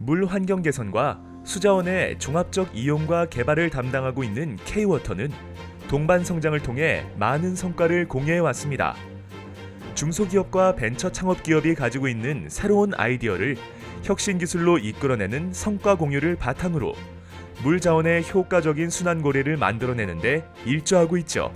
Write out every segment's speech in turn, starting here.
물 환경 개선과 수자원의 종합적 이용과 개발을 담당하고 있는 K-워터는 동반 성장을 통해 많은 성과를 공유해 왔습니다. 중소기업과 벤처 창업기업이 가지고 있는 새로운 아이디어를 혁신 기술로 이끌어내는 성과 공유를 바탕으로 물 자원의 효과적인 순환 고리를 만들어내는데 일조하고 있죠.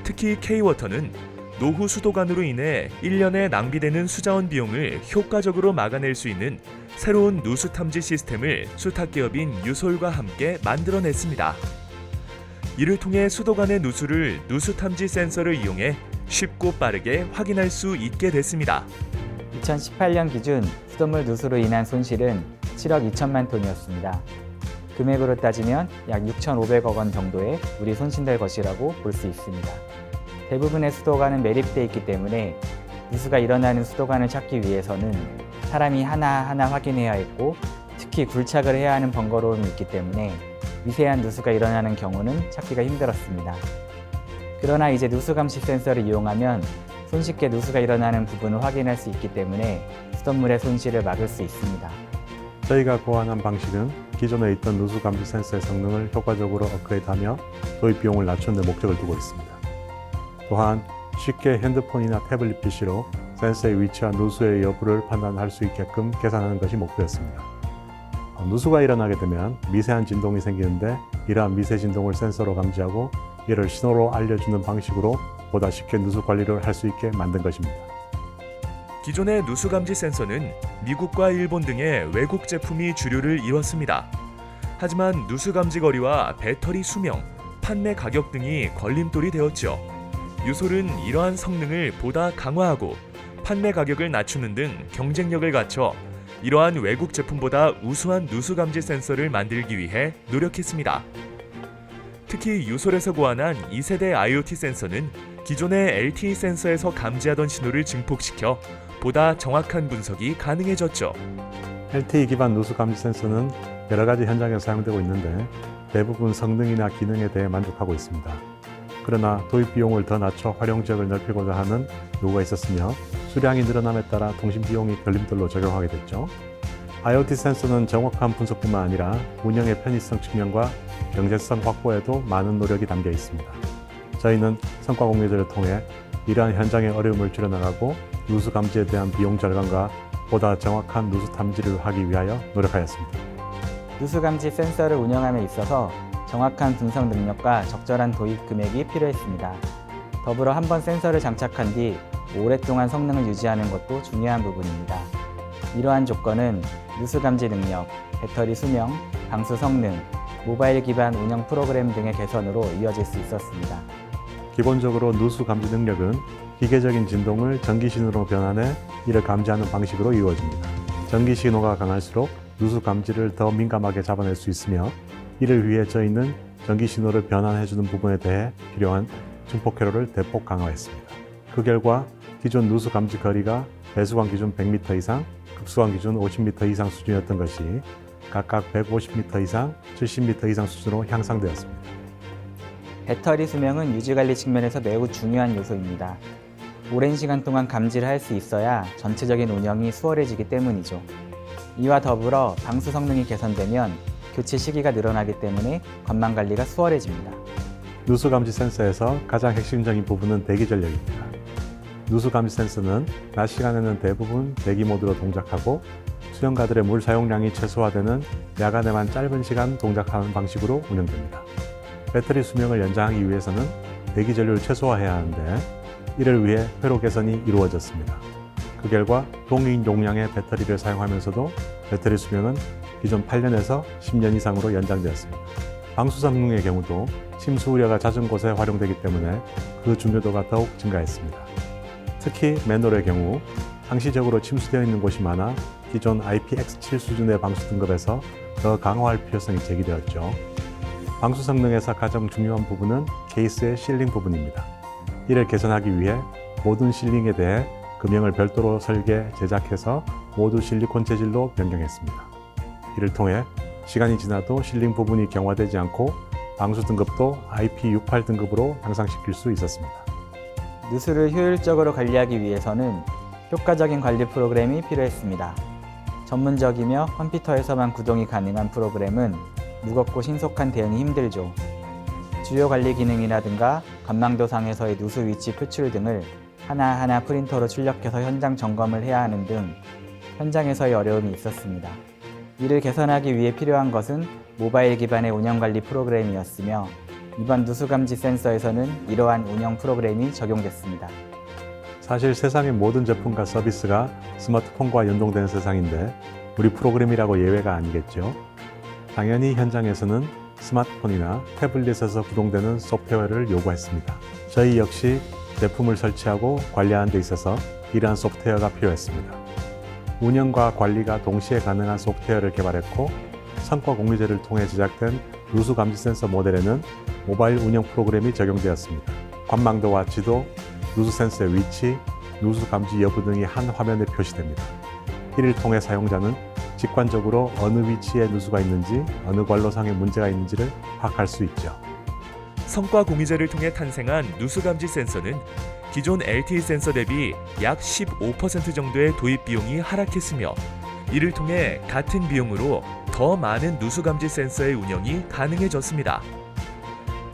특히 K-워터는 노후 수도관으로 인해 1년에 낭비되는 수자원 비용을 효과적으로 막아낼 수 있는 새로운 누수 탐지 시스템을 수탁기업인 유솔과 함께 만들어냈습니다. 이를 통해 수도관의 누수를 누수 탐지 센서를 이용해 쉽고 빠르게 확인할 수 있게 됐습니다. 2018년 기준 수돗물 누수로 인한 손실은 7억 2천만 톤이었습니다. 금액으로 따지면 약 6,500억 원 정도의 우리 손실될 것이라고 볼 수 있습니다. 대부분의 수도관은 매립되어 있기 때문에 누수가 일어나는 수도관을 찾기 위해서는 사람이 하나하나 확인해야 했고 특히 굴착을 해야 하는 번거로움이 있기 때문에 미세한 누수가 일어나는 경우는 찾기가 힘들었습니다. 그러나 이제 누수 감시 센서를 이용하면 손쉽게 누수가 일어나는 부분을 확인할 수 있기 때문에 수돗물의 손실을 막을 수 있습니다. 저희가 고안한 방식은 기존에 있던 누수 감지 센서의 성능을 효과적으로 업그레이드하며 도입 비용을 낮추는 데 목적을 두고 있습니다. 또한 쉽게 핸드폰이나 태블릿 PC로 센서의 위치와 누수의 여부를 판단할 수 있게끔 계산하는 것이 목표였습니다. 누수가 일어나게 되면 미세한 진동이 생기는데 이러한 미세 진동을 센서로 감지하고 이를 신호로 알려주는 방식으로 보다 쉽게 누수 관리를 할 수 있게 만든 것입니다. 기존의 누수 감지 센서는 미국과 일본 등의 외국 제품이 주류를 이뤘습니다. 하지만 누수 감지 거리와 배터리 수명, 판매 가격 등이 걸림돌이 되었죠. 유솔은 이러한 성능을 보다 강화하고 판매 가격을 낮추는 등 경쟁력을 갖춰 이러한 외국 제품보다 우수한 누수 감지 센서를 만들기 위해 노력했습니다. 특히 유솔에서 고안한 2세대 IoT 센서는 기존의 LTE 센서에서 감지하던 신호를 증폭시켜 보다 정확한 분석이 가능해졌죠. LTE 기반 누수 감지 센서는 여러 가지 현장에서 사용되고 있는데 대부분 성능이나 기능에 대해 만족하고 있습니다. 그러나 도입 비용을 더 낮춰 활용 지역을 넓히고자 하는 요구가 있었으며 수량이 늘어남에 따라 통신 비용이 걸림돌로 적용하게 됐죠. IoT 센서는 정확한 분석뿐만 아니라 운영의 편의성 측면과 경제성 확보에도 많은 노력이 담겨 있습니다. 저희는 성과 공유제를 통해 이러한 현장의 어려움을 줄여나가고 누수 감지에 대한 비용 절감과 보다 정확한 누수 탐지를 하기 위하여 노력하였습니다. 누수 감지 센서를 운영함에 있어서 정확한 분석 능력과 적절한 도입 금액이 필요했습니다. 더불어 한번 센서를 장착한 뒤 오랫동안 성능을 유지하는 것도 중요한 부분입니다. 이러한 조건은 누수 감지 능력, 배터리 수명, 방수 성능, 모바일 기반 운영 프로그램 등의 개선으로 이어질 수 있었습니다. 기본적으로 누수 감지 능력은 기계적인 진동을 전기 신호로 변환해 이를 감지하는 방식으로 이루어집니다. 전기 신호가 강할수록 누수 감지를 더 민감하게 잡아낼 수 있으며 이를 위해 저희는 전기 신호를 변환해주는 부분에 대해 필요한 증폭 회로를 대폭 강화했습니다. 그 결과 기존 누수 감지 거리가 배수관 기준 100m 이상, 급수관 기준 50m 이상 수준이었던 것이 각각 150m 이상, 70m 이상 수준으로 향상되었습니다. 배터리 수명은 유지관리 측면에서 매우 중요한 요소입니다. 오랜 시간 동안 감지를 할 수 있어야 전체적인 운영이 수월해지기 때문이죠. 이와 더불어 방수 성능이 개선되면 교체 시기가 늘어나기 때문에 건망 관리가 수월해집니다. 누수 감지 센서에서 가장 핵심적인 부분은 대기 전력입니다. 누수 감지 센서는 낮 시간에는 대부분 대기 모드로 동작하고 수영가들의 물 사용량이 최소화되는 야간에만 짧은 시간 동작하는 방식으로 운영됩니다. 배터리 수명을 연장하기 위해서는 대기 전류를 최소화해야 하는데 이를 위해 회로 개선이 이루어졌습니다. 그 결과 동일 용량의 배터리를 사용하면서도 배터리 수명은 기존 8년에서 10년 이상으로 연장되었습니다. 방수 성능의 경우도 침수 우려가 잦은 곳에 활용되기 때문에 그 중요도가 더욱 증가했습니다. 특히 맨홀의 경우 상시적으로 침수되어 있는 곳이 많아 기존 IPX7 수준의 방수 등급에서 더 강화할 필요성이 제기되었죠. 방수 성능에서 가장 중요한 부분은 케이스의 실링 부분입니다. 이를 개선하기 위해 모든 실링에 대해 금형을 별도로 설계, 제작해서 모두 실리콘 재질로 변경했습니다. 이를 통해 시간이 지나도 실링 부분이 경화되지 않고 방수 등급도 IP68 등급으로 향상시킬 수 있었습니다. 누수를 효율적으로 관리하기 위해서는 효과적인 관리 프로그램이 필요했습니다. 전문적이며 컴퓨터에서만 구동이 가능한 프로그램은 무겁고 신속한 대응이 힘들죠. 주요 관리 기능이라든가 관망도상에서의 누수 위치 표출 등을 하나하나 프린터로 출력해서 현장 점검을 해야 하는 등 현장에서의 어려움이 있었습니다. 이를 개선하기 위해 필요한 것은 모바일 기반의 운영관리 프로그램이었으며 이번 누수감지 센서에서는 이러한 운영 프로그램이 적용됐습니다. 사실 세상의 모든 제품과 서비스가 스마트폰과 연동되는 세상인데 우리 프로그램이라고 예외가 아니겠죠. 당연히 현장에서는 스마트폰이나 태블릿에서 구동되는 소프트웨어를 요구했습니다. 저희 역시 제품을 설치하고 관리하는 데 있어서 이러한 소프트웨어가 필요했습니다. 운영과 관리가 동시에 가능한 소프트웨어를 개발했고 성과 공유제를 통해 제작된 누수 감지 센서 모델에는 모바일 운영 프로그램이 적용되었습니다. 관망도와 지도, 누수 센서의 위치, 누수 감지 여부 등이 한 화면에 표시됩니다. 이를 통해 사용자는 직관적으로 어느 위치에 누수가 있는지, 어느 관로상에 문제가 있는지를 파악할 수 있죠. 성과 공유제를 통해 탄생한 누수 감지 센서는 기존 LTE 센서 대비 약 15% 정도의 도입 비용이 하락했으며 이를 통해 같은 비용으로 더 많은 누수 감지 센서의 운영이 가능해졌습니다.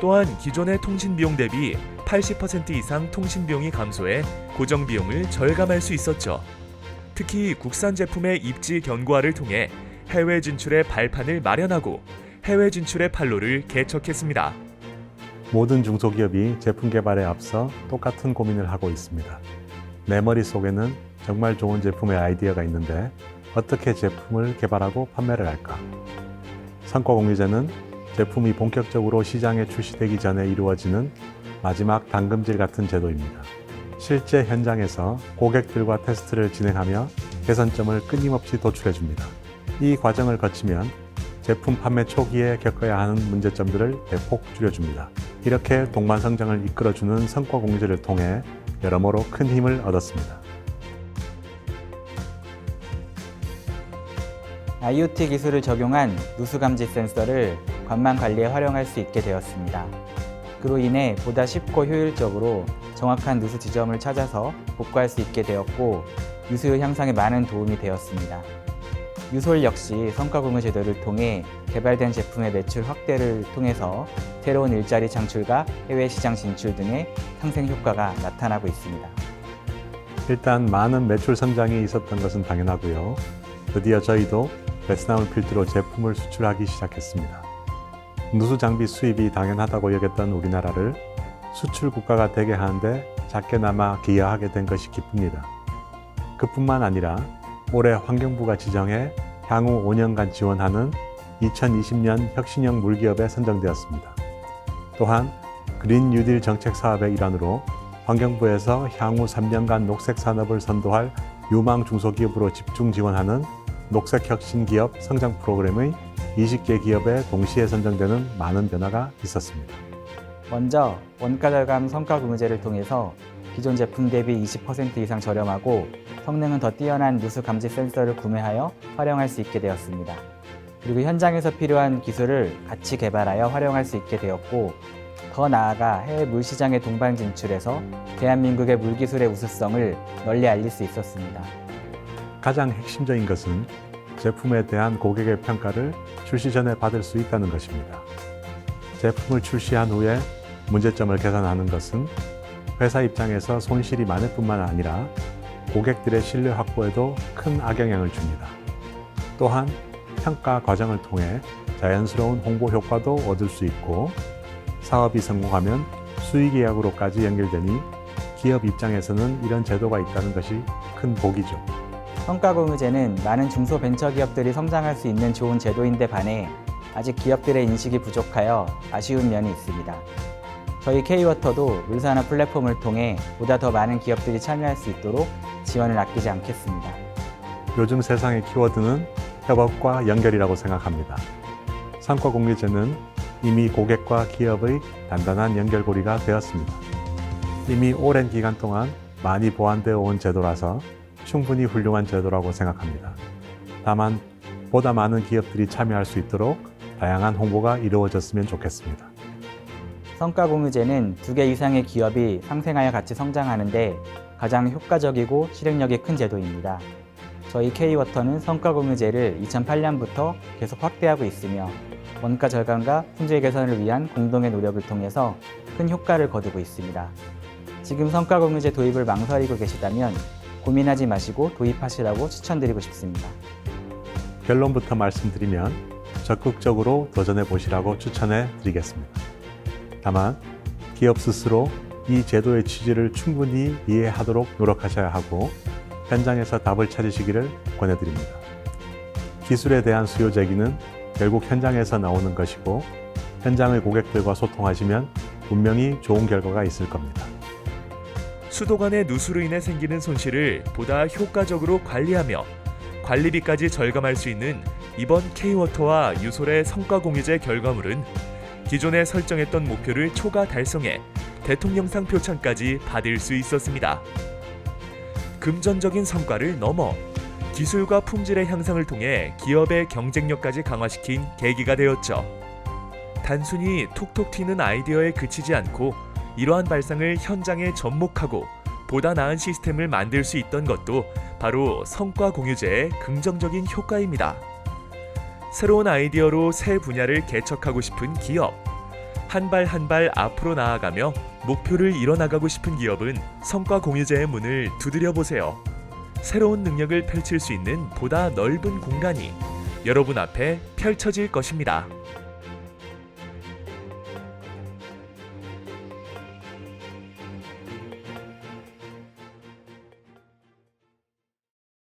또한 기존의 통신 비용 대비 80% 이상 통신 비용이 감소해 고정 비용을 절감할 수 있었죠. 특히 국산 제품의 입지 견고화를 통해 해외 진출의 발판을 마련하고 해외 진출의 판로를 개척했습니다. 모든 중소기업이 제품 개발에 앞서 똑같은 고민을 하고 있습니다. 내 머릿속에는 정말 좋은 제품의 아이디어가 있는데 어떻게 제품을 개발하고 판매를 할까? 성과 공유제는 제품이 본격적으로 시장에 출시되기 전에 이루어지는 마지막 당금질 같은 제도입니다. 실제 현장에서 고객들과 테스트를 진행하며 개선점을 끊임없이 도출해줍니다. 이 과정을 거치면 제품 판매 초기에 겪어야 하는 문제점들을 대폭 줄여줍니다. 이렇게 동반성장을 이끌어주는 성과 공유제를 통해 여러모로 큰 힘을 얻었습니다. IoT 기술을 적용한 누수 감지 센서를 관망 관리에 활용할 수 있게 되었습니다. 그로 인해 보다 쉽고 효율적으로 정확한 누수 지점을 찾아서 복구할 수 있게 되었고 유수율 향상에 많은 도움이 되었습니다. 유솔 역시 성과 공유 제도를 통해 개발된 제품의 매출 확대를 통해서 새로운 일자리 창출과 해외 시장 진출 등의 상생 효과가 나타나고 있습니다. 일단 많은 매출 성장이 있었던 것은 당연하고요. 드디어 저희도 베트남을 필두로 제품을 수출하기 시작했습니다. 누수 장비 수입이 당연하다고 여겼던 우리나라를 수출 국가가 되게 하는데 작게나마 기여하게 된 것이 기쁩니다. 그뿐만 아니라 올해 환경부가 지정해 향후 5년간 지원하는 2020년 혁신형 물기업에 선정되었습니다. 또한 그린 뉴딜 정책 사업의 일환으로 환경부에서 향후 3년간 녹색 산업을 선도할 유망 중소기업으로 집중 지원하는 녹색혁신기업 성장 프로그램의 20개 기업에 동시에 선정되는 많은 변화가 있었습니다. 먼저 원가 절감 성과 공유제를 통해서 기존 제품 대비 20% 이상 저렴하고 성능은 더 뛰어난 누수 감지 센서를 구매하여 활용할 수 있게 되었습니다. 그리고 현장에서 필요한 기술을 같이 개발하여 활용할 수 있게 되었고 더 나아가 해외 물시장의 동반 진출해서 대한민국의 물기술의 우수성을 널리 알릴 수 있었습니다. 가장 핵심적인 것은 제품에 대한 고객의 평가를 출시 전에 받을 수 있다는 것입니다. 제품을 출시한 후에 문제점을 개선하는 것은 회사 입장에서 손실이 많을 뿐만 아니라 고객들의 신뢰 확보에도 큰 악영향을 줍니다. 또한 평가 과정을 통해 자연스러운 홍보 효과도 얻을 수 있고 사업이 성공하면 수익 계약으로까지 연결되니 기업 입장에서는 이런 제도가 있다는 것이 큰 복이죠. 성과 공유제는 많은 중소벤처기업들이 성장할 수 있는 좋은 제도인데 반해 아직 기업들의 인식이 부족하여 아쉬운 면이 있습니다. 저희 K워터도 물산업 플랫폼을 통해 보다 더 많은 기업들이 참여할 수 있도록 지원을 아끼지 않겠습니다. 요즘 세상의 키워드는 협업과 연결이라고 생각합니다. 성과 공유제는 이미 고객과 기업의 단단한 연결고리가 되었습니다. 이미 오랜 기간 동안 많이 보완되어 온 제도라서 충분히 훌륭한 제도라고 생각합니다. 다만 보다 많은 기업들이 참여할 수 있도록 다양한 홍보가 이루어졌으면 좋겠습니다. 성과 공유제는 2개 이상의 기업이 상생하여 같이 성장하는데 가장 효과적이고 실행력이 큰 제도입니다. 저희 K워터는 성과공유제를 2008년부터 계속 확대하고 있으며 원가 절감과 품질 개선을 위한 공동의 노력을 통해서 큰 효과를 거두고 있습니다. 지금 성과공유제 도입을 망설이고 계시다면 고민하지 마시고 도입하시라고 추천드리고 싶습니다. 결론부터 말씀드리면 적극적으로 도전해 보시라고 추천해 드리겠습니다. 다만 기업 스스로 이 제도의 취지를 충분히 이해하도록 노력하셔야 하고 현장에서 답을 찾으시기를 권해드립니다. 기술에 대한 수요 제기는 결국 현장에서 나오는 것이고 현장의 고객들과 소통하시면 분명히 좋은 결과가 있을 겁니다. 수도관의 누수로 인해 생기는 손실을 보다 효과적으로 관리하며 관리비까지 절감할 수 있는 이번 K워터와 유솔의 성과공유제 결과물은 기존에 설정했던 목표를 초과 달성해 대통령상 표창까지 받을 수 있었습니다. 금전적인 성과를 넘어 기술과 품질의 향상을 통해 기업의 경쟁력까지 강화시킨 계기가 되었죠. 단순히 톡톡 튀는 아이디어에 그치지 않고 이러한 발상을 현장에 접목하고 보다 나은 시스템을 만들 수 있던 것도 바로 성과 공유제의 긍정적인 효과입니다. 새로운 아이디어로 새 분야를 개척하고 싶은 기업, 한 발 한 발 앞으로 나아가며 목표를 이뤄나가고 싶은 기업은 성과 공유제의 문을 두드려 보세요. 새로운 능력을 펼칠 수 있는 보다 넓은 공간이 여러분 앞에 펼쳐질 것입니다.